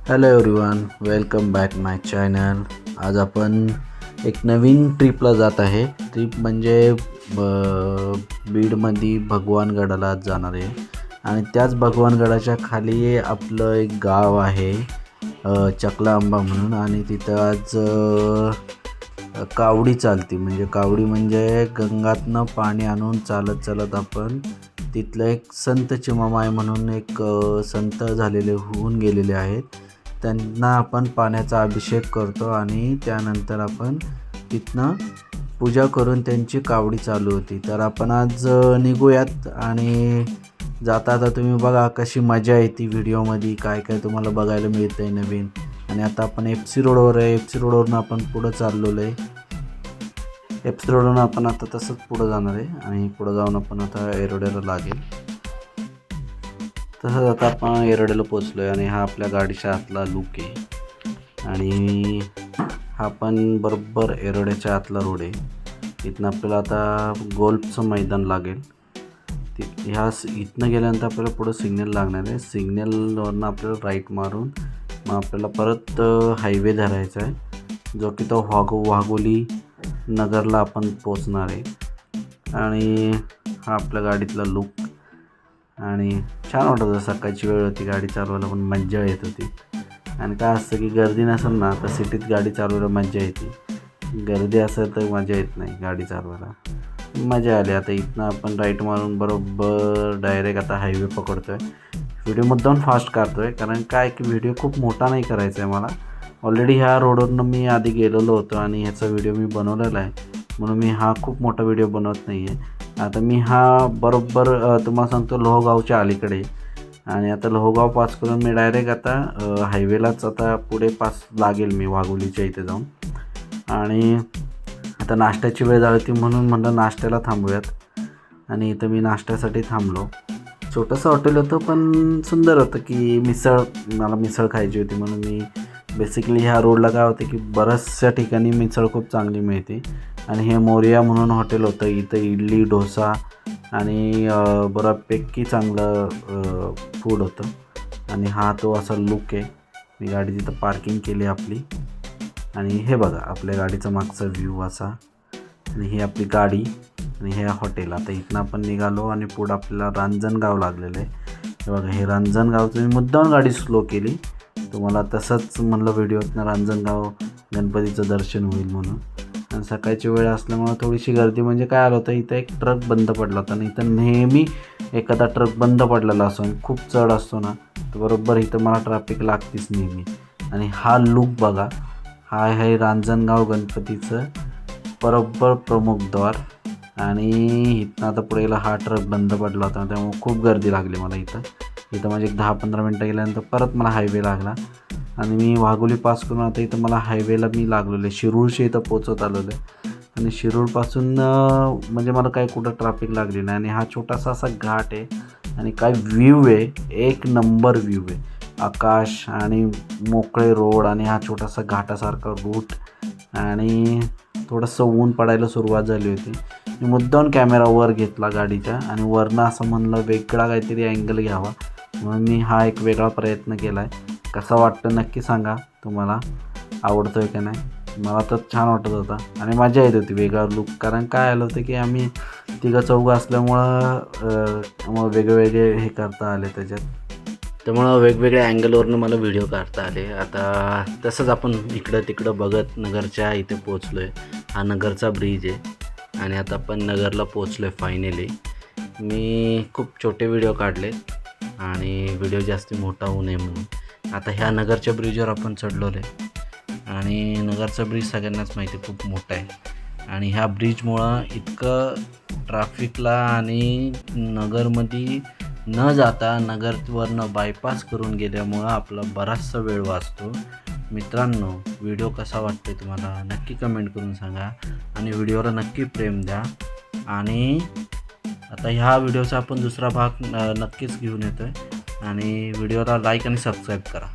Hello everyone, welcome back माय channel. आज आपण एक नवीन ट्रिपला जात आहे. ट्रिप म्हणजे बीडमध्ये भगवानगडाला जाणार आहे आणि त्याच भगवानगडाच्या खाली आपलं एक गाव आहे चकलांबा म्हणून. आणि तिथं आज कावडी चालते. म्हणजे कावडी म्हणजे गंगातनं पाणी आणून चालत चालत आपण तिथलं एक संत चिमामाय म्हणून एक संत झालेले होऊन गेलेले आहेत, त्यांना आपण पाण्याचा अभिषेक करतो आणि त्यानंतर आपण तिथनं पूजा करून त्यांची कावडी चालू होती. तर आपण आज निघूयात आणि जाता तुम्ही बघा कशी मजा येते. व्हिडिओमध्ये काय काय तुम्हाला बघायला मिळतं आहे नवीन. आणि आता आपण FC रोडवर आहे. FC रोडवरून आपण पुढं चाललेलो आहे. FC रोडवरून आपण आता तसंच पुढं जाणार आहे आणि पुढं जाऊन आपण आता एरोड्याला लागेल. तसंच आता आपण एरोड्याला पोचलो आहे आणि हा आपल्या गाडीच्या आतला लूक आहे आणि हा पण बरोबर एरोड्याच्या आतला रोड आहे. इथनं आपल्याला आता गोल्फचं मैदान लागेल. इथनं गेल्यानंतर आपल्याला पुढं सिग्नल लागणार आहे. सिग्नलवरनं आपल्याला राईट मारून मग आपल्याला परत हायवे धरायचा आहे, जो की तो वाघोली नगरला आपण पोचणार आहे. आणि हा आपल्या गाडीतला लूक आणि छान वाटत होतं. सकाळची वेळ होती, गाडी चालवायला पण मज्जा येत होती. आणि काय असतं की गर्दी नसेल ना तर सिटीत गाडी चालवायला मज्जा येते. गर्दी असेल तर मजा येत नाही गाडी चालवायला. मजा आली. आता इथनं आपण राईट मारून बरोबर डायरेक्ट आता हायवे पकडतो आहे. व्हिडिओ मुद्दाम फास्ट काढतो आहे कारण काय की व्हिडिओ खूप मोठा नाही करायचा आहे मला. ऑलरेडी ह्या रोडवरनं मी आधी गेलेलो होतो आणि ह्याचा व्हिडिओ मी बनवलेला आहे, म्हणून मी हा खूप मोठा व्हिडिओ बनवत नाही आहे. आता मी हा बरोबर तुम्हाला सांगतो लोहगावच्या अलीकडे. आणि आता लोहगाव पास करून मी डायरेक्ट आता हायवेलाच आता पुढे पास लागेल मी वाघोलीच्या इथे जाऊन. आणि आता नाश्त्याची वेळ झाली होती म्हणून म्हटलं नाश्त्याला थांबूयात. आणि इथं मी नाश्त्यासाठी थांबलो. छोटंसं हॉटेल होतं पण सुंदर होतं की मला मिसळ खायची होती म्हणून मी बेसिकली ह्या रोडला काय होतं की बऱ्याचशा ठिकाणी मिसळ खूप चांगली मिळते. आणि हे मोरिया म्हणून हॉटेल होतं. इथं इडली डोसा आणि बऱ्यापैकी चांगलं फूड होतं. आणि हा तो असा लुक आहे. मी गाडी तिथं पार्किंग केली आपली आणि हे बघा आपल्या गाडीचा मागचा व्ह्यू असा. आणि ही आपली गाडी आणि हे हॉटेल. आता इथनं आपण निघालो आणि पुढं आपल्याला रांजणगाव लागलेलं आहे. हे बघा हे रांजणगावचं मी मुद्दाम गाडी स्लो केली. तुम्हाला तसंच म्हणलं व्हिडिओतनं रांजणगाव गणपतीचं दर्शन होईल म्हणून. आणि सकाळची वेळ असल्यामुळं थोडीशी गर्दी. म्हणजे काय आलं होतं इथं एक ट्रक बंद पडला होता. आणि इथं नेहमी एखादा ट्रक बंद पडलेला असतो आणि खूप चढ असतो ना तर बरोबर इथं मला ट्रॅफिक लागतीच नेहमी. आणि हा लूक बघा, हा आहे रांजणगाव गणपतीचं बरोबर प्रमुख द्वार. आणि इथनं आता पुढे गेला हा ट्रक बंद पडला होता त्यामुळे खूप गर्दी लागली मला इथं. माझे एक 10-15 मिनटं गेल्यानंतर परत मला हायवे लागला आणि मी वाघोली पास करून आता इथं मला हायवेला मी लागलेलो आहे. शिरूरशी इथं पोचत आलेलो आहे. आणि शिरूरपासून म्हणजे मला काही कुठं ट्रॅफिक लागली नाही. आणि हा छोटासा असा घाट आहे आणि काय व्ह्यू आहे, एक नंबर व्ह्यू आहे. आकाश आणि मोकळे रोड आणि हा छोटासा घाटासारखा रूट. आणि थोडंसं ऊन पडायला सुरुवात झाली होती. मी मुद्दाम कॅमेरा वर घेतला गाडीच्या आणि वरनं असं म्हणलं वेगळा काहीतरी अँगल घ्यावा म्हणून मी हा एक वेगळा प्रयत्न केला आहे. कसा वाटतं नक्की सांगा, तुम्हाला आवडतो आहे का नाही. मला तर छान वाटत होता आणि मजा येत होती वेगळा लूक. कारण काय आलं होतं की आम्ही तिघं चौघं असल्यामुळं वेगवेगळे हे करता आले त्याच्यात, त्यामुळं वेगवेगळ्या अँगलवरनं मला व्हिडिओ काढता आले. आता तसंच आपण इकडं तिकडं बघत नगरच्या इथे पोचलो आहे. हा नगरचा ब्रिज आहे आणि आता आपण नगरला पोचलो आहे फायनली. मी खूप छोटे व्हिडिओ काढले आणि व्हिडिओ जास्त मोठा होऊ नये म्हणून. आता ह्या नगरच्या ब्रिजवर आपण चढलो आहे आणि नगरचा ब्रिज सगळ्यांनाच माहिती आहे खूप मोठा आहे. आणि ह्या ब्रिजमुळं इतकं ट्रॅफिकला आणि नगरमध्ये न जाता नगरवरनं बायपास करून गेल्यामुळं आपला बराचसा वेळ वाचतो. मित्रांनो, व्हिडिओ कसा वाटतो तुम्हाला नक्की कमेंट करून सांगा आणि व्हिडिओला नक्की प्रेम द्या. आणि आता ह्या व्हिडिओचा आपण दुसरा भाग नक्कीच घेऊन येतो आहे. आणि व्हिडिओला लाईक आणि सबस्क्राईब करा.